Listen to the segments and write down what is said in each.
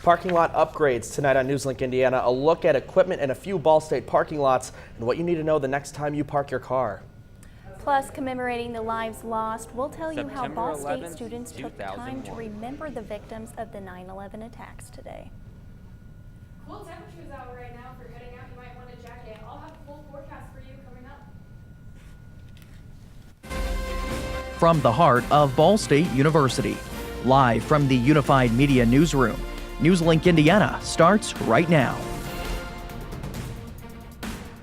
Parking lot upgrades tonight on NewsLink Indiana. A look at equipment in a few Ball State parking lots and what you need to know the next time you park your car. Plus, commemorating the lives lost, we'll tell you how Ball State students took time to remember the victims of the 9/11 attacks today. Cool temperatures out right now. If you're heading out, you might want a jacket. I'll have a full forecast for you coming up. From the heart of Ball State University, live from the Unified Media Newsroom, NewsLink Indiana starts right now.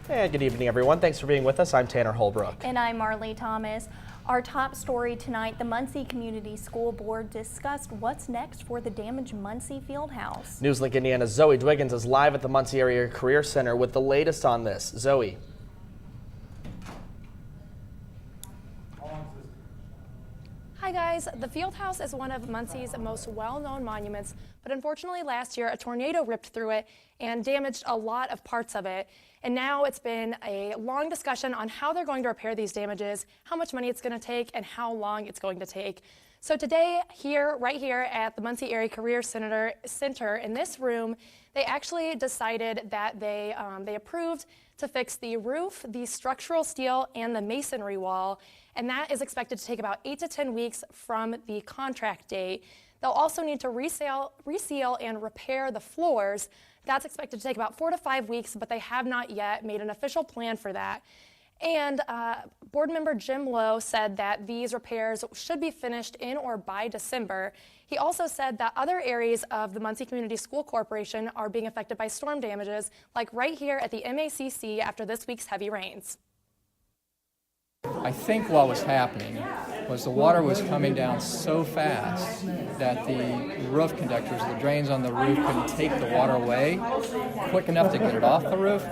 And good evening, everyone. Thanks for being with us. I'm Tanner Holbrook. And I'm Marley Thomas. Our top story tonight, the Muncie Community School Board discussed what's next for the damaged Muncie Fieldhouse. NewsLink Indiana's Zoe Dwiggins is live at the Muncie Area Career Center with the latest on this. Zoe. Hi guys, the Fieldhouse is one of Muncie's most well-known monuments, but unfortunately last year a tornado ripped through it and damaged a lot of parts of it. And now it's been a long discussion on how they're going to repair these damages, how much money it's going to take, and how long it's going to take. So today, right here at the Muncie Area Career Center in this room, they actually decided that they approved to fix the roof, the structural steel, and the masonry wall, and that is expected to take about 8 to 10 weeks from the contract date. They'll also need to reseal and repair the floors. That's expected to take about 4 to 5 weeks, but they have not yet made an official plan for that. And board member Jim Lowe said that these repairs should be finished in or by December. He also said that other areas of the Muncie Community School Corporation are being affected by storm damages, like right here at the MACC after this week's heavy rains. I think what was happening was the water was coming down so fast that the roof conductors, the drains on the roof, couldn't take the water away quick enough to get it off the roof.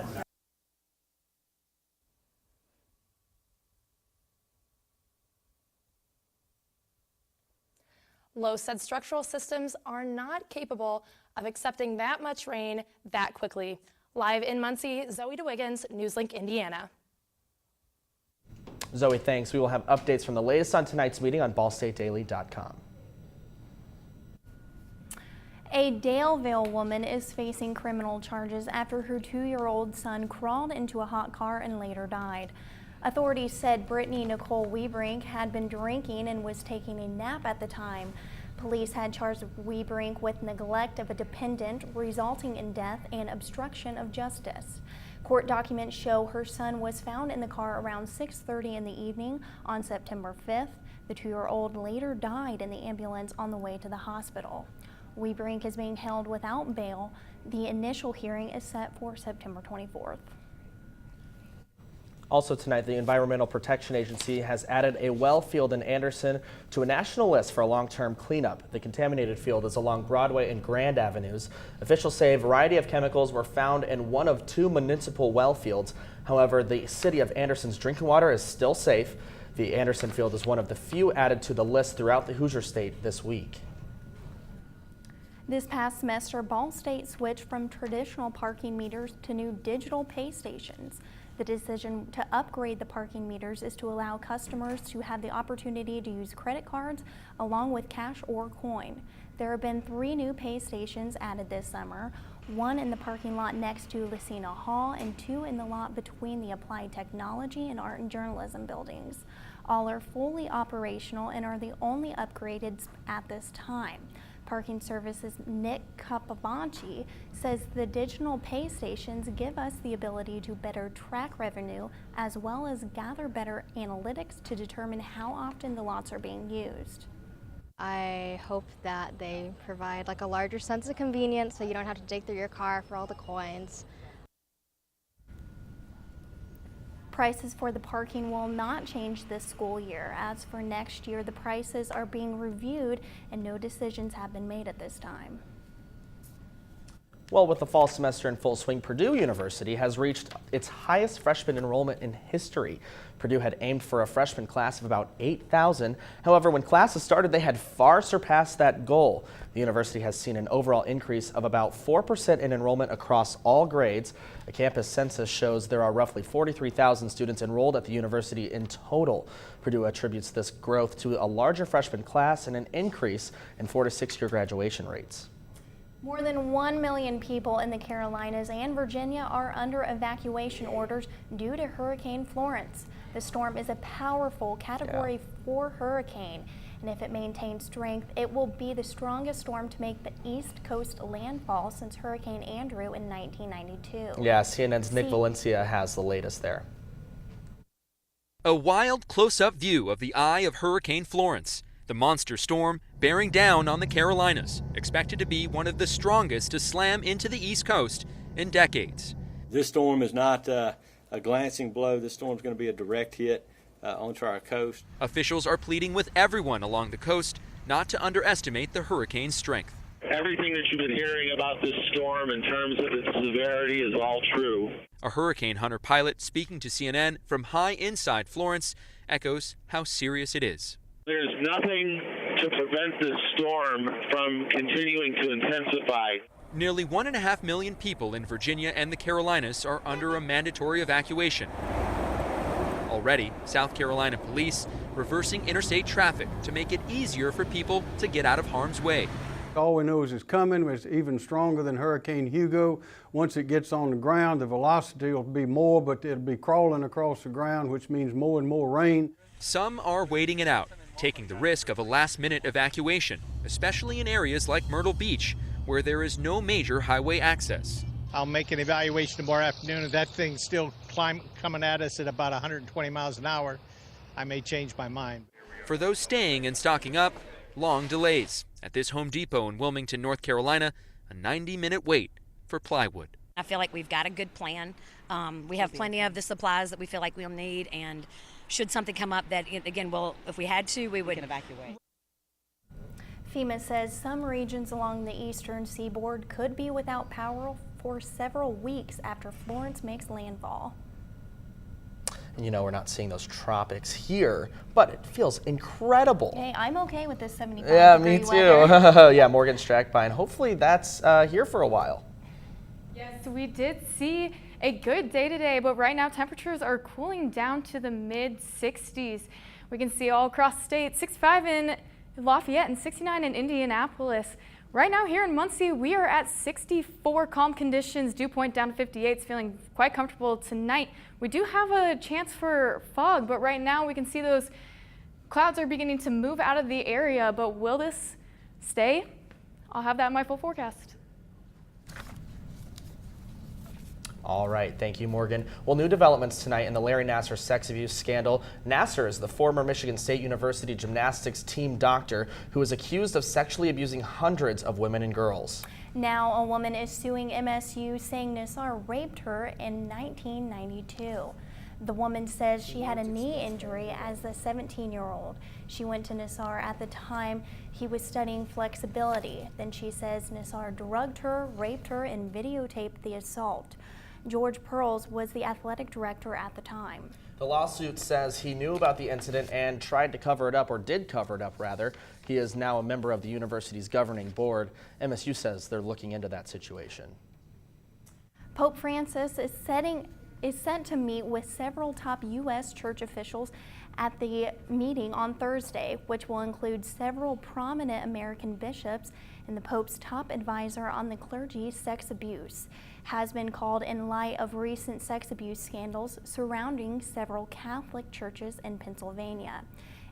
Lowe said structural systems are not capable of accepting that much rain that quickly. Live in Muncie, Zoe Dwiggins, NewsLink Indiana. Zoe, thanks. We will have updates from the latest on tonight's meeting on ballstatedaily.com. A Daleville woman is facing criminal charges after her 2-year-old son crawled into a hot car and later died. Authorities said Brittany Nicole Webrink had been drinking and was taking a nap at the time. Police had charged Webrink with neglect of a dependent, resulting in death and obstruction of justice. Court documents show her son was found in the car around 6:30 in the evening on September 5th. The 2-year-old later died in the ambulance on the way to the hospital. Webrink is being held without bail. The initial hearing is set for September 24th. Also tonight, the Environmental Protection Agency has added a well field in Anderson to a national list for a long-term cleanup. The contaminated field is along Broadway and Grand Avenues. Officials say a variety of chemicals were found in one of 2 municipal well fields. However, the city of Anderson's drinking water is still safe. The Anderson field is one of the few added to the list throughout the Hoosier State this week. This past semester, Ball State switched from traditional parking meters to new digital pay stations. The decision to upgrade the parking meters is to allow customers to have the opportunity to use credit cards along with cash or coin. There have been 3 new pay stations added this summer, 1 in the parking lot next to Lucina Hall and 2 in the lot between the Applied Technology and Art and Journalism buildings. All are fully operational and are the only upgrades at this time. Parking Services Nick Capavanchi says the digital pay stations give us the ability to better track revenue as well as gather better analytics to determine how often the lots are being used. I hope that they provide like a larger sense of convenience so you don't have to dig through your car for all the coins. Prices for the parking will not change this school year. As for next year, the prices are being reviewed and no decisions have been made at this time. Well, with the fall semester in full swing, Purdue University has reached its highest freshman enrollment in history. Purdue had aimed for a freshman class of about 8,000. However, when classes started, they had far surpassed that goal. The university has seen an overall increase of about 4% in enrollment across all grades. A campus census shows there are roughly 43,000 students enrolled at the university in total. Purdue attributes this growth to a larger freshman class and an increase in 4- to 6-year graduation rates. More than 1 million people in the Carolinas and Virginia are under evacuation orders due to Hurricane Florence. The storm is a powerful Category 4 hurricane, and if it maintains strength, it will be the strongest storm to make the East Coast landfall since Hurricane Andrew in 1992. Yeah, CNN's Nick Valencia has the latest there. A wild close-up view of the eye of Hurricane Florence, the monster storm bearing down on the Carolinas, expected to be one of the strongest to slam into the East Coast in decades. This storm is not a glancing blow. This storm is going to be a direct hit onto our coast. Officials are pleading with everyone along the coast not to underestimate the hurricane's strength. Everything that you've been hearing about this storm in terms of its severity is all true. A hurricane hunter pilot speaking to CNN from high inside Florence echoes how serious it is. There's nothing to prevent this storm from continuing to intensify. Nearly 1.5 million people in Virginia and the Carolinas are under a mandatory evacuation. Already, South Carolina police reversing interstate traffic to make it easier for people to get out of harm's way. All we know is it's coming. It's even stronger than Hurricane Hugo. Once it gets on the ground, the velocity will be more, but it'll be crawling across the ground, which means more and more rain. Some are waiting it out, taking the risk of a last-minute evacuation, especially in areas like Myrtle Beach, where there is no major highway access. I'll make an evaluation tomorrow afternoon. If that thing's still coming at us at about 120 miles an hour, I may change my mind. For those staying and stocking up, long delays. At this Home Depot in Wilmington, North Carolina, a 90-minute wait for plywood. I feel like we've got a good plan. We have plenty of the supplies that we feel like we'll need, and should something come up that, again, if we had to, we would evacuate. FEMA says some regions along the eastern seaboard could be without power for several weeks after Florence makes landfall. You know, we're not seeing those tropics here, but it feels incredible. Hey, I'm okay with this 75 Yeah, degree me too. weather. Yeah, Morgan Strackpine. Hopefully that's here for a while. Yes, we did see a good day today, but right now temperatures are cooling down to the mid-60s. We can see all across the state, 65 in Lafayette and 69 in Indianapolis. Right now here in Muncie, we are at 64 calm conditions, dew point down to 58. It's feeling quite comfortable tonight. We do have a chance for fog, but right now we can see those clouds are beginning to move out of the area, but will this stay? I'll have that in my full forecast. All right, thank you, Morgan. Well, new developments tonight in the Larry Nassar sex abuse scandal. Nassar is the former Michigan State University gymnastics team doctor who is accused of sexually abusing hundreds of women and girls. Now a woman is suing MSU saying Nassar raped her in 1992. The woman says she had a knee injury as a 17-year-old. She went to Nassar at the time he was studying flexibility. Then she says Nassar drugged her, raped her, and videotaped the assault. George Pearls was the athletic director at the time. The lawsuit says he knew about the incident and tried to cover it up, or did cover it up rather. He is now a member of the university's governing board. MSU says they're looking into that situation. Pope Francis is set to meet with several top U.S. church officials at the meeting on Thursday, which will include several prominent American bishops, and the Pope's top advisor on the clergy's sex abuse has been called in light of recent sex abuse scandals surrounding several Catholic churches in Pennsylvania.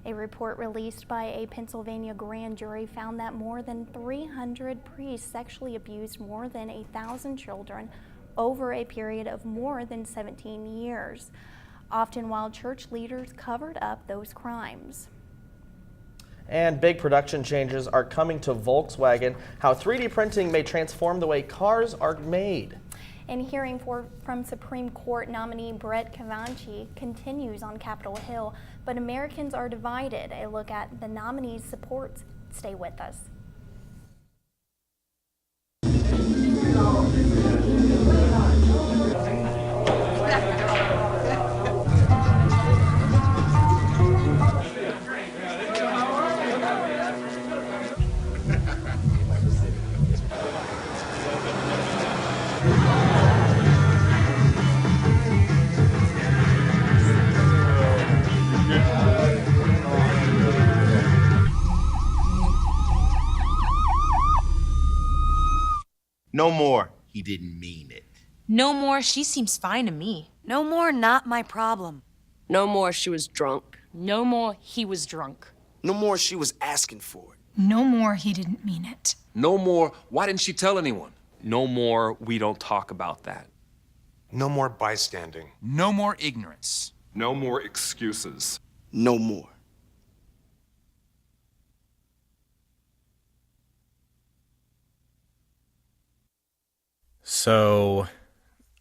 A report released by a Pennsylvania grand jury found that more than 300 priests sexually abused more than 1,000 children over a period of more than 17 years, often while church leaders covered up those crimes. And big production changes are coming to Volkswagen, how 3D printing may transform the way cars are made. And hearing from Supreme Court nominee Brett Kavanaugh continues on Capitol Hill, but Americans are divided. A look at the nominee's support. Stay with us. No more, he didn't mean it. No more, she seems fine to me. No more, not my problem. No more, she was drunk. No more, he was drunk. No more, she was asking for it. No more, he didn't mean it. No more, why didn't she tell anyone? No more, we don't talk about that. No more bystanding. No more ignorance. No more excuses. No more. So,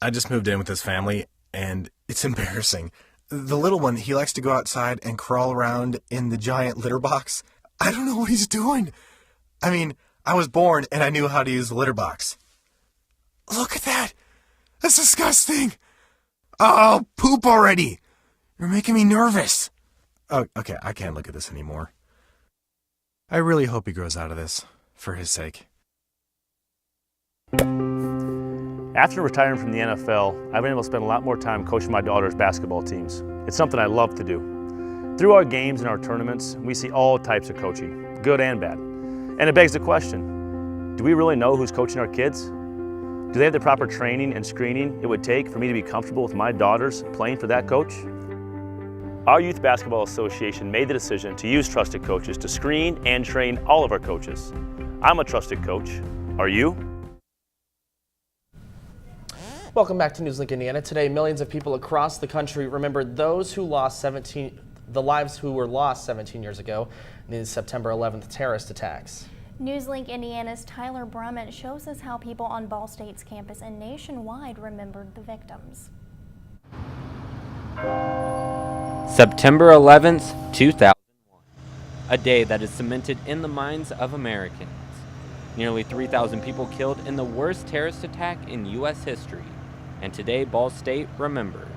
I just moved in with this family, and it's embarrassing. The little one, he likes to go outside and crawl around in the giant litter box. I don't know what he's doing. I mean, I was born and I knew how to use the litter box. Look at that! That's disgusting! Oh, poop already! You're making me nervous. Oh, okay, I can't look at this anymore. I really hope he grows out of this, for his sake. After retiring from the NFL, I've been able to spend a lot more time coaching my daughter's basketball teams. It's something I love to do. Through our games and our tournaments, we see all types of coaching, good and bad. And it begs the question, do we really know who's coaching our kids? Do they have the proper training and screening it would take for me to be comfortable with my daughters playing for that coach? Our Youth Basketball Association made the decision to use trusted coaches to screen and train all of our coaches. I'm a trusted coach. Are you? Welcome back to NewsLink Indiana. Today, millions of people across the country remember those who lost the lives who were lost 17 years ago in the September 11th terrorist attacks. NewsLink Indiana's Tyler Brummett shows us how people on Ball State's campus and nationwide remembered the victims. September 11th, 2001, a day that is cemented in the minds of Americans. Nearly 3,000 people killed in the worst terrorist attack in U.S. history. And today, Ball State remembers.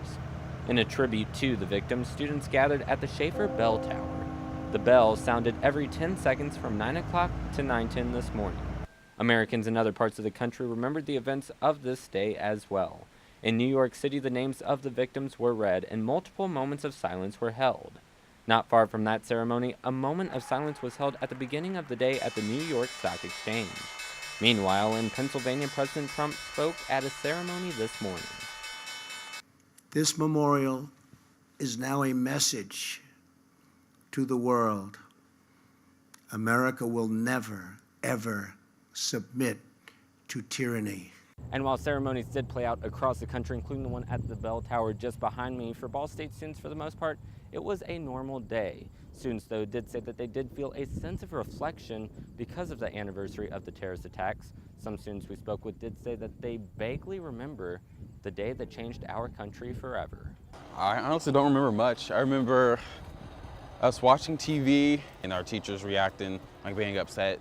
In a tribute to the victims, students gathered at the Schaefer Bell Tower. The bell sounded every 10 seconds from 9 o'clock to 9:10 this morning. Americans in other parts of the country remembered the events of this day as well. In New York City, the names of the victims were read and multiple moments of silence were held. Not far from that ceremony, a moment of silence was held at the beginning of the day at the New York Stock Exchange. Meanwhile, in Pennsylvania, President Trump spoke at a ceremony this morning. This memorial is now a message to the world. America will never, ever submit to tyranny. And while ceremonies did play out across the country, including the one at the Bell Tower just behind me, for Ball State students, for the most part, it was a normal day. Students, though, did say that they did feel a sense of reflection because of the anniversary of the terrorist attacks. Some students we spoke with did say that they vaguely remember the day that changed our country forever. I honestly don't remember much. I remember us watching TV and our teachers reacting, like being upset.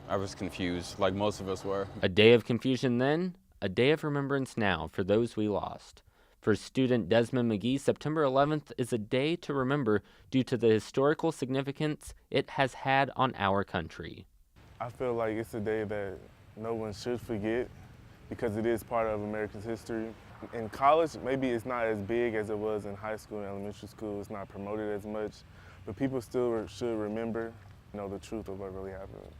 I was confused, like most of us were. A day of confusion then, a day of remembrance now for those we lost. For student Desmond McGee, September 11th is a day to remember due to the historical significance it has had on our country. I feel like it's a day that no one should forget because it is part of America's history. In college, maybe it's not as big as it was in high school and elementary school. It's not promoted as much, but people still should remember, the truth of what really happened.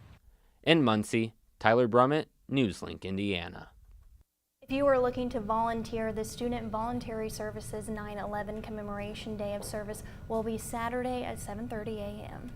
In Muncie, Tyler Brummett, NewsLink, Indiana. If you are looking to volunteer, the Student Voluntary Services 9/11 Commemoration Day of Service will be Saturday at 7:30 a.m.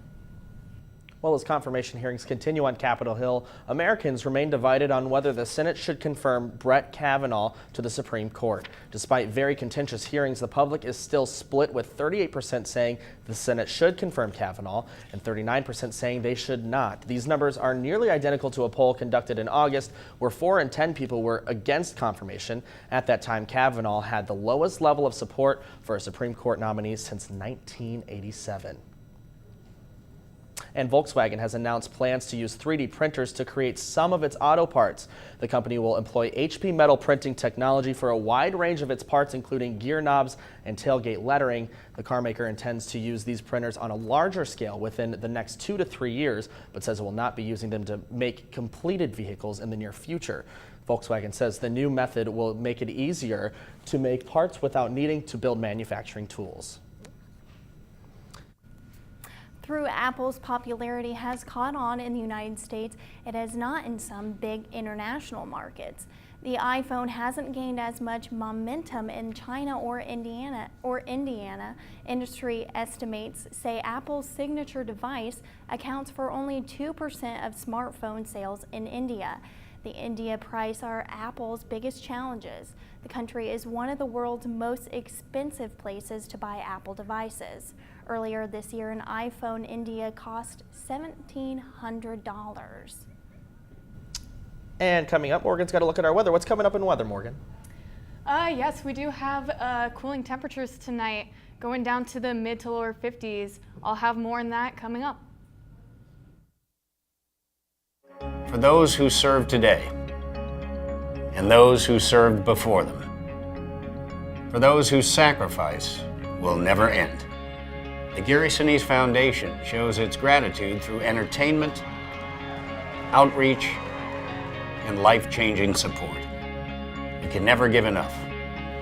Well, as confirmation hearings continue on Capitol Hill, Americans remain divided on whether the Senate should confirm Brett Kavanaugh to the Supreme Court. Despite very contentious hearings, the public is still split, with 38% saying the Senate should confirm Kavanaugh and 39% saying they should not. These numbers are nearly identical to a poll conducted in August, where 4 in 10 people were against confirmation. At that time, Kavanaugh had the lowest level of support for a Supreme Court nominee since 1987. And Volkswagen has announced plans to use 3D printers to create some of its auto parts. The company will employ HP metal printing technology for a wide range of its parts, including gear knobs and tailgate lettering. The car maker intends to use these printers on a larger scale within the next 2 to 3 years, but says it will not be using them to make completed vehicles in the near future. Volkswagen says the new method will make it easier to make parts without needing to build manufacturing tools. Through Apple's popularity has caught on in the United States, it has not in some big international markets. The iPhone hasn't gained as much momentum in China or Indiana. Industry estimates say Apple's signature device accounts for only 2% of smartphone sales in India. The India price are Apple's biggest challenges. The country is one of the world's most expensive places to buy Apple devices. Earlier this year, an iPhone India cost $1,700. And coming up, Morgan's got to look at our weather. What's coming up in weather, Morgan? Yes, we do have cooling temperatures tonight, going down to the mid to lower 50s. I'll have more on that coming up. For those who serve today, and those who served before them, for those whose sacrifice will never end, the Gary Sinise Foundation shows its gratitude through entertainment, outreach, and life-changing support. We can never give enough,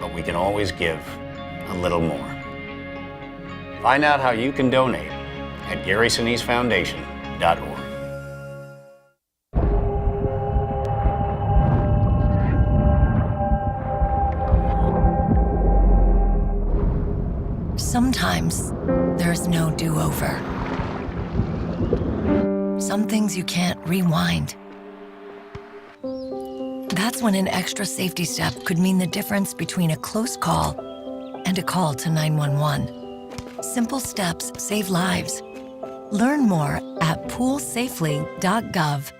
but we can always give a little more. Find out how you can donate at GarySiniseFoundation.org. Sometimes there's no do-over. Some things you can't rewind. That's when an extra safety step could mean the difference between a close call and a call to 911. Simple steps save lives. Learn more at poolsafely.gov.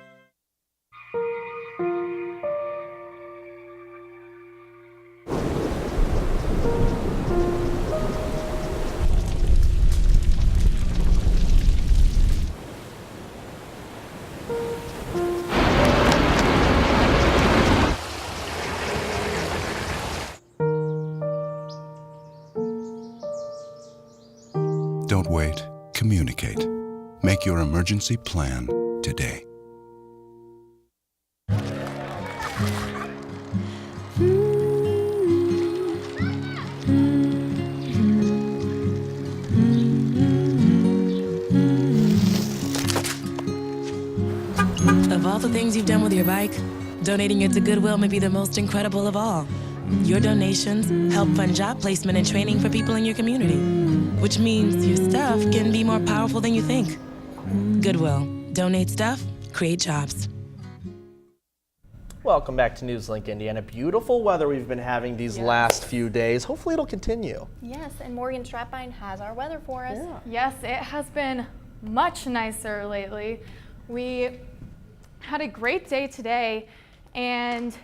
Don't wait. Communicate. Make your emergency plan today. Of all the things you've done with your bike, donating it to Goodwill may be the most incredible of all. Your donations help fund job placement and training for people in your community, which means your stuff can be more powerful than you think. Goodwill. Donate stuff, create jobs. Welcome back to NewsLink Indiana. Beautiful weather we've been having these last few days. Hopefully it'll continue. Yes, and Morgan Strapine has our weather for us. Yes, it has been much nicer lately. We had a great day today, and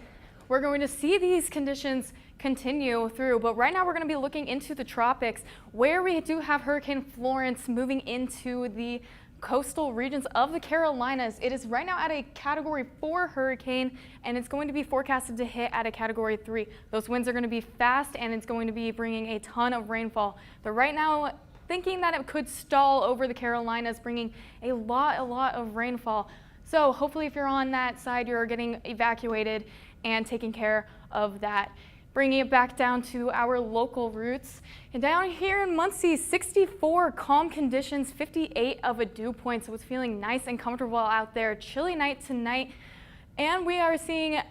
we're going to see these conditions continue through, but right now we're going to be looking into the tropics where we do have Hurricane Florence moving into the coastal regions of the Carolinas. It is right now at a Category 4 hurricane, and it's going to be forecasted to hit at a Category 3. Those winds are going to be fast, and it's going to be bringing a ton of rainfall. But right now, thinking that it could stall over the Carolinas, bringing a lot of rainfall. So hopefully if you're on that side, you're getting evacuated and taking care of that. Bringing it back down to our local routes. And down here in Muncie, 64 calm conditions, 58 of a dew point. So it's feeling nice and comfortable out there. Chilly night tonight. And we are seeing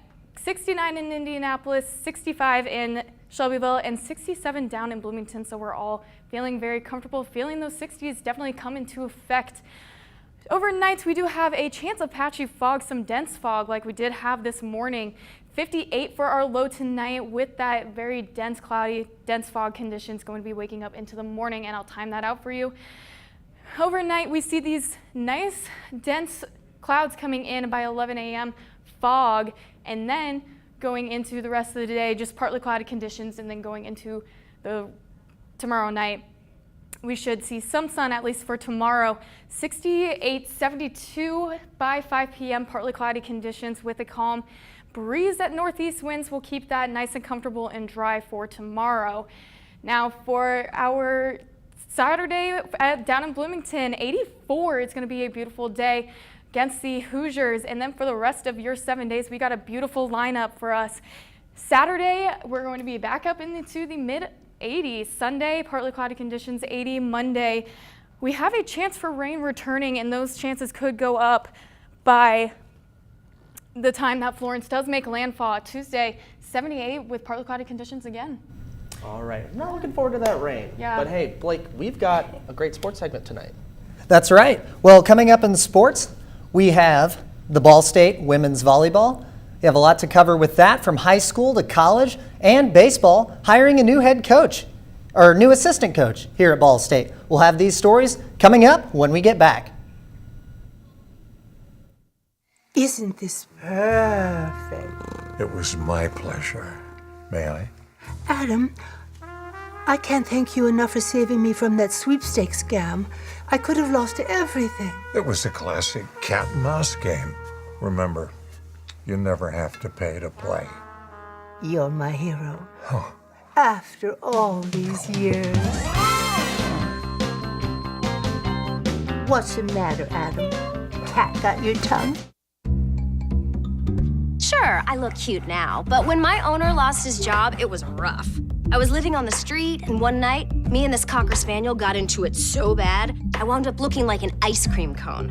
69 in Indianapolis, 65 in Shelbyville, and 67 down in Bloomington. So we're all feeling very comfortable, feeling those 60s definitely come into effect. Overnight, we do have a chance of patchy fog, some dense fog like we did have this morning. 58 for our low tonight with that very dense, cloudy, dense fog conditions going to be waking up into the morning, and I'll time that out for you. Overnight, we see these nice, dense clouds coming in by 11 a.m., fog, and then going into the rest of the day, just partly cloudy conditions, and then going into the tomorrow night. We should see some sun, at least for tomorrow. 68, 72 by 5 p.m., partly cloudy conditions with a calm breeze. At northeast winds will keep that nice and comfortable and dry for tomorrow. Now for our Saturday down in Bloomington, 84, it's going to be a beautiful day against the Hoosiers. And then for the rest of your 7 days, we got a beautiful lineup for us. Saturday, we're going to be back up into the mid 80s. Sunday, partly cloudy conditions, 80. Monday, we have a chance for rain returning, and those chances could go up by the time that Florence does make landfall Tuesday. 78 with partly cloudy conditions again. All right. I'm not looking forward to that rain. Yeah. But hey, Blake, we've got a great sports segment tonight. That's right. Well, coming up in sports, we have the Ball State women's volleyball. We have a lot to cover with that, from high school to college, and baseball hiring a new head coach or new assistant coach here at Ball State. We'll have these stories coming up when we get back. Isn't this perfect? It was my pleasure. May I? Adam, I can't thank you enough for saving me from that sweepstakes scam. I could have lost everything. It was a classic cat and mouse game. Remember, you never have to pay to play. You're my hero. Huh. After all these years. What's the matter, Adam? Cat got your tongue? Sure, I look cute now, but when my owner lost his job, it was rough. I was living on the street, and one night, me and this Cocker Spaniel got into it so bad, I wound up looking like an ice cream cone.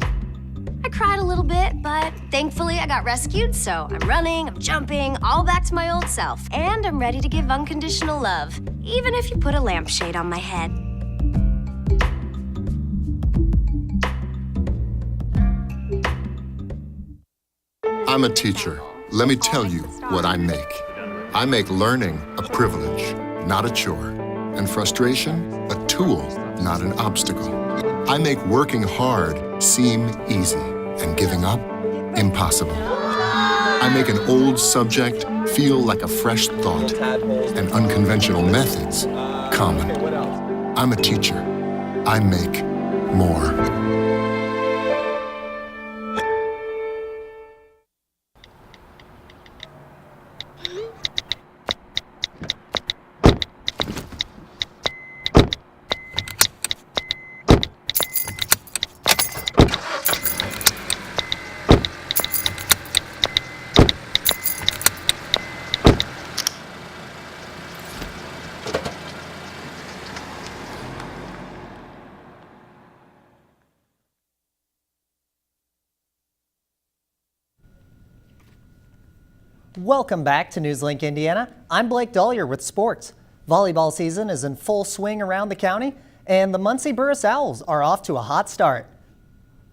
I cried a little bit, but thankfully I got rescued, so I'm running, I'm jumping, all back to my old self. And I'm ready to give unconditional love, even if you put a lampshade on my head. I'm a teacher. Let me tell you what I make. I make learning a privilege, not a chore, and frustration a tool, not an obstacle. I make working hard seem easy and giving up impossible. I make an old subject feel like a fresh thought and unconventional methods common. I'm a teacher. I make more. Welcome back to NewsLink Indiana. I'm Blake Dollier with sports. Volleyball season is in full swing around the county, and the Muncie Burris Owls are off to a hot start.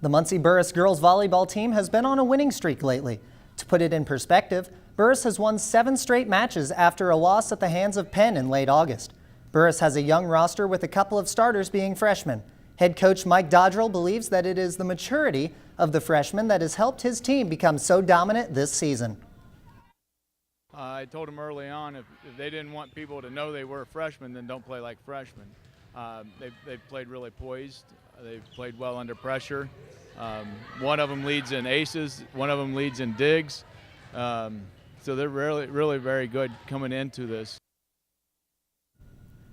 The Muncie Burris girls volleyball team has been on a winning streak lately. To put it in perspective, Burris has won 7 straight matches after a loss at the hands of Penn in late August. Burris has a young roster with a couple of starters being freshmen. Head coach Mike Dodrell believes that it is the maturity of the freshmen that has helped his team become so dominant this season. I told them early on if they didn't want people to know they were freshmen, then don't play like freshmen. They've played really poised. They've played well under pressure. One of them leads in aces. One of them leads in digs. So they're really very good coming into this.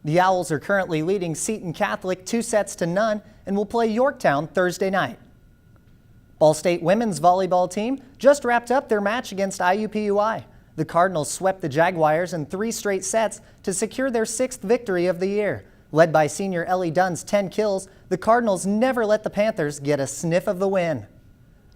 The Owls are currently leading Seton Catholic 2-0 and will play Yorktown Thursday night. Ball State women's volleyball team just wrapped up their match against IUPUI. The Cardinals swept the Jaguars in 3 straight sets to secure their 6th victory of the year. Led by senior Ellie Dunn's 10 kills, the Cardinals never let the Panthers get a sniff of the win.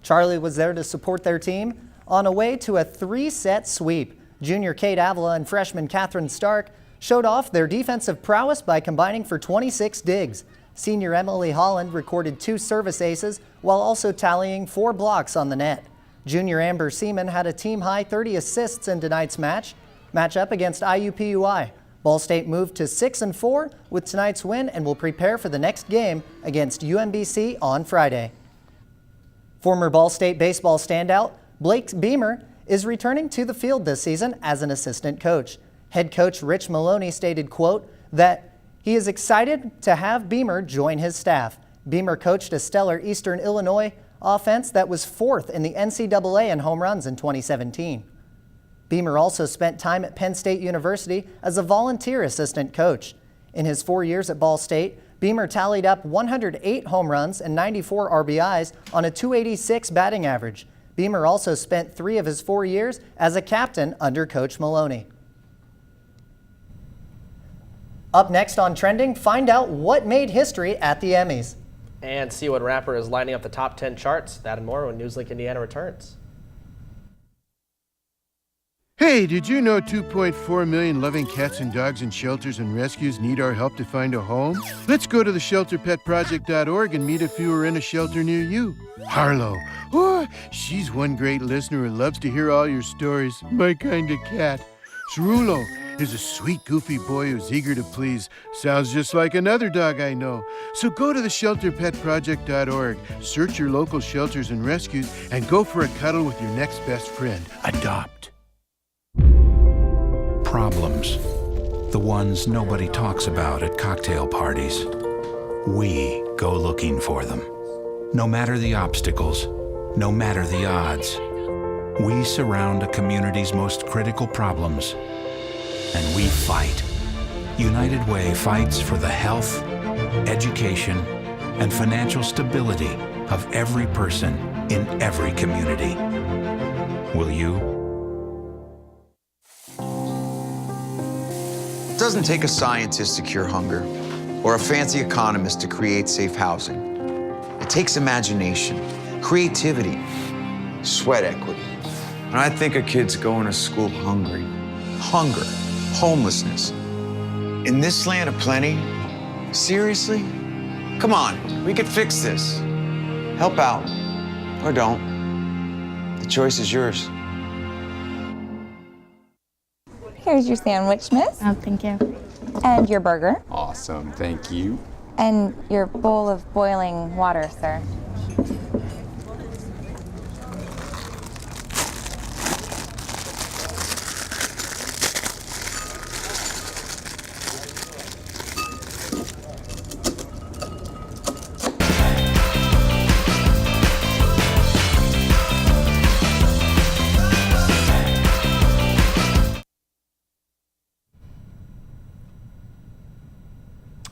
Charlie was there to support their team on a way to a 3-set sweep. Junior Kate Avila and freshman Catherine Stark showed off their defensive prowess by combining for 26 digs. Senior Emily Holland recorded 2 service aces while also tallying 4 blocks on the net. Junior Amber Seaman had a team-high 30 assists in tonight's matchup against IUPUI. Ball State moved to 6-4 with tonight's win and will prepare for the next game against UMBC on Friday. Former Ball State baseball standout Blake Beamer is returning to the field this season as an assistant coach. Head coach Rich Maloney stated, quote, that he is excited to have Beamer join his staff. Beamer coached a stellar Eastern Illinois offense that was 4th in the NCAA in home runs in 2017. Beamer also spent time at Penn State University as a volunteer assistant coach. In his 4 years at Ball State, Beamer tallied up 108 home runs and 94 RBIs on a .286 batting average. Beamer also spent 3 of his 4 years as a captain under Coach Maloney. Up next on Trending, find out what made history at the Emmys. And see what rapper is lining up the top 10 charts. That and more when NewsLink Indiana returns. Hey, did you know 2.4 million loving cats and dogs in shelters and rescues need our help to find a home? Let's go to the shelterpetproject.org and meet a few who are in a shelter near you. Harlow, oh, she's one great listener who loves to hear all your stories. My kind of cat. Cerulo is a sweet, goofy boy who's eager to please. Sounds just like another dog I know. So go to the shelterpetproject.org, search your local shelters and rescues, and go for a cuddle with your next best friend. Adopt. Problems. The ones nobody talks about at cocktail parties. We go looking for them. No matter the obstacles, no matter the odds, we surround a community's most critical problems, and we fight. United Way fights for the health, education, and financial stability of every person in every community. Will you? It doesn't take a scientist to cure hunger or a fancy economist to create safe housing. It takes imagination, creativity, sweat equity. And I think of kids going to school hungry. Hunger, homelessness. In this land of plenty, seriously? Come on, we could fix this. Help out, or don't. The choice is yours. Here's your sandwich, miss. Oh, thank you. And your burger. Awesome, thank you. And your bowl of boiling water, sir.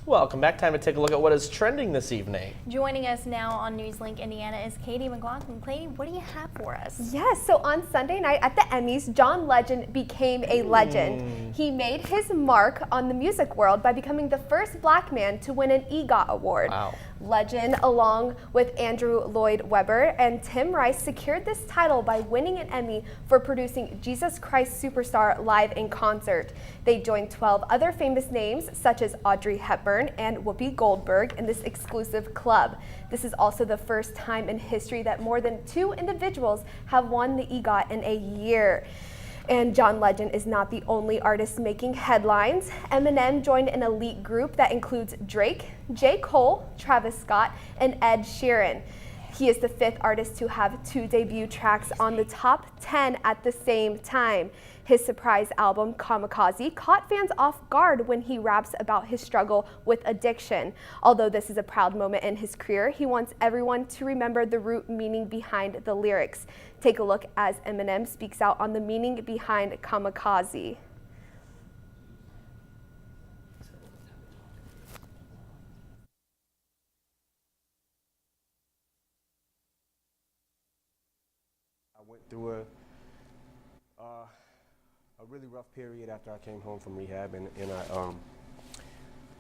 Welcome back. Time to take a look at what is trending this evening. Joining us now on NewsLink Indiana is Katie McLaughlin. Katie, what do you have for us? Yes, so on Sunday night at the Emmys, John Legend became a legend. He made his mark on the music world by becoming the first black man to win an EGOT award. Wow. Legend, along with Andrew Lloyd Webber and Tim Rice, secured this title by winning an Emmy for producing Jesus Christ Superstar live in concert. They joined 12 other famous names, such as Audrey Hepburn and Whoopi Goldberg, in this exclusive club. This is also the first time in history that more than 2 individuals have won the EGOT in a year. And John Legend is not the only artist making headlines. Eminem joined an elite group that includes Drake, J. Cole, Travis Scott, and Ed Sheeran. He is the 5th artist to have 2 debut tracks on the top 10 at the same time. His surprise album, Kamikaze, caught fans off guard when he raps about his struggle with addiction. Although this is a proud moment in his career, he wants everyone to remember the root meaning behind the lyrics. Take a look as Eminem speaks out on the meaning behind Kamikaze. I went through a really rough period after I came home from rehab, and I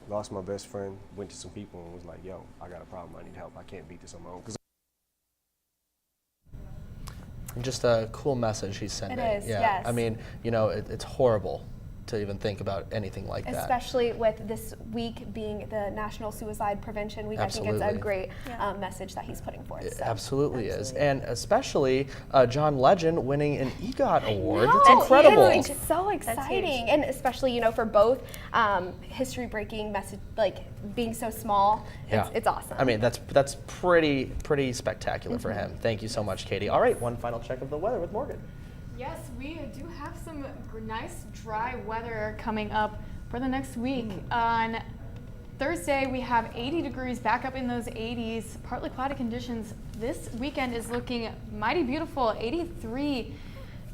lost my best friend, went to some people and was like, yo, I got a problem, I need help, I can't beat this on my own. Just a cool message he's sending. It is, yeah. yes. I mean, you know, it's horrible to even think about anything like that. Especially with this week being the National Suicide Prevention Week. Absolutely. I think it's a great message that he's putting forth. It so. absolutely is. And especially John Legend winning an EGOT award. No, It's incredible. It's so exciting. And especially, you know, for both history-breaking message, like being so small, it's awesome. I mean, that's pretty spectacular for him. Thank you so much, Katie. All right, one final check of the weather with Morgan. Yes, we do have some nice dry weather coming up for the next week. On Thursday, we have 80 degrees, back up in those 80s, partly cloudy conditions. This weekend is looking mighty beautiful, 83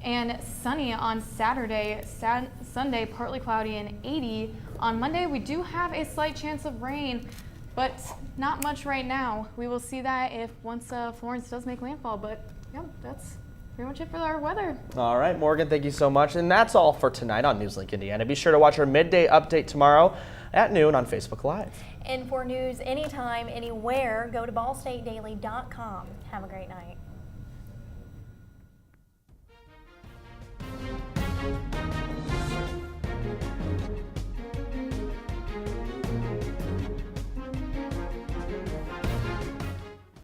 and sunny on Saturday. Sunday, partly cloudy and 80. On Monday, we do have a slight chance of rain, but not much right now. We will see that if once Florence does make landfall, but yeah, that's pretty much it for our weather. All right, Morgan, thank you so much. And that's all for tonight on NewsLink Indiana. Be sure to watch our midday update tomorrow at noon on Facebook Live. And for news anytime, anywhere, go to ballstatedaily.com. Have a great night.